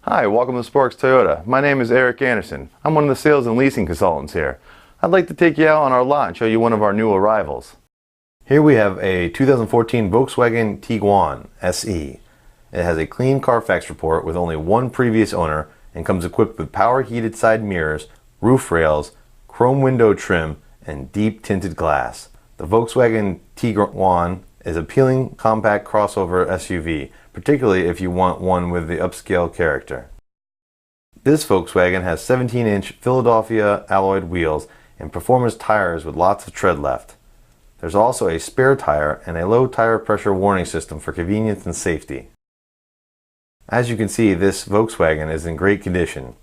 Hi, welcome to Sparks Toyota. My name is Eric Anderson. I'm one of the sales and leasing consultants here. I'd like to take you out on our lot and show you one of our new arrivals. Here we have a 2014 Volkswagen Tiguan SE. It has a clean Carfax report with only one previous owner and comes equipped with power heated side mirrors, roof rails, chrome window trim, and deep tinted glass. The Volkswagen Tiguan is an appealing compact crossover SUV, particularly if you want one with the upscale character. This Volkswagen has 17-inch Philadelphia alloyed wheels and performance tires with lots of tread left. There's also a spare tire and a low tire pressure warning system for convenience and safety. As you can see, this Volkswagen is in great condition.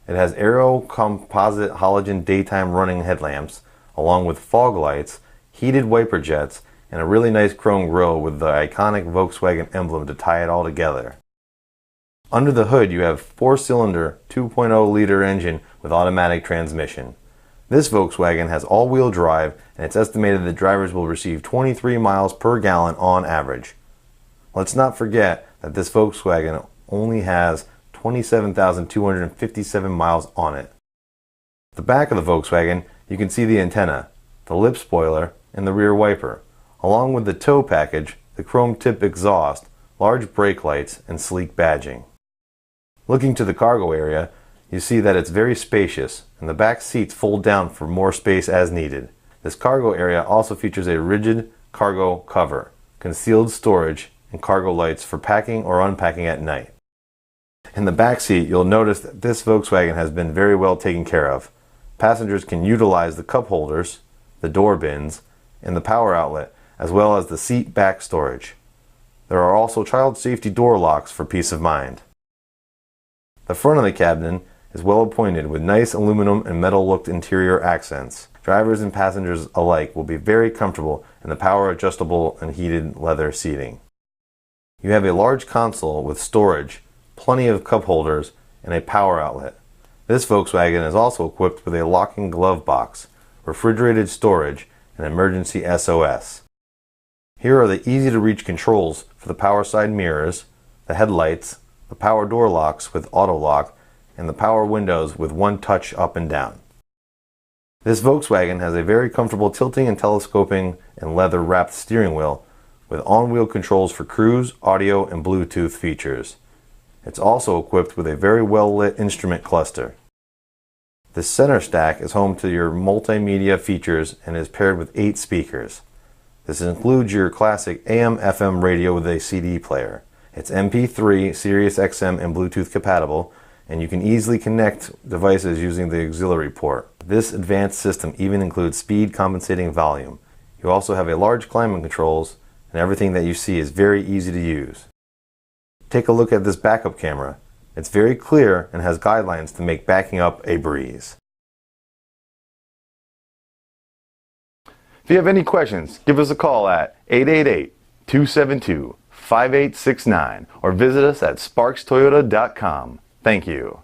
It has aero composite halogen daytime running headlamps, along with fog lights, heated wiper jets, and a really nice chrome grille with the iconic Volkswagen emblem to tie it all together. Under the hood you have 4-cylinder 2.0 liter engine with automatic transmission. This Volkswagen has all-wheel drive, and it's estimated that drivers will receive 23 miles per gallon on average. Let's not forget that this Volkswagen only has 27,257 miles on it. At the back of the Volkswagen you can see the antenna, the lip spoiler, and the rear wiper, along with the tow package, the chrome tip exhaust, large brake lights, and sleek badging. Looking to the cargo area, you see that it's very spacious, and the back seats fold down for more space as needed. This cargo area also features a rigid cargo cover, concealed storage, and cargo lights for packing or unpacking at night. In the back seat, you'll notice that this Volkswagen has been very well taken care of. Passengers can utilize the cup holders, the door bins, and the power outlet, as well as the seat back storage. There are also child safety door locks for peace of mind. The front of the cabin is well appointed with nice aluminum and metal looked interior accents. Drivers and passengers alike will be very comfortable in the power adjustable and heated leather seating. You have a large console with storage, plenty of cup holders, and a power outlet. This Volkswagen is also equipped with a locking glove box, refrigerated storage, and emergency SOS. Here are the easy to reach controls for the power side mirrors, the headlights, the power door locks with auto lock, and the power windows with one touch up and down. This Volkswagen has a very comfortable tilting and telescoping and leather wrapped steering wheel with on-wheel controls for cruise, audio, and Bluetooth features. It's also equipped with a very well lit instrument cluster. The center stack is home to your multimedia features and is paired with 8 speakers. This includes your classic AM/FM radio with a CD player. It's MP3, Sirius XM, and Bluetooth compatible, and you can easily connect devices using the auxiliary port. This advanced system even includes speed compensating volume. You also have a large climate controls, and everything that you see is very easy to use. Take a look at this backup camera. It's very clear and has guidelines to make backing up a breeze. If you have any questions, give us a call at 888-272-5869 or visit us at sparkstoyota.com. Thank you.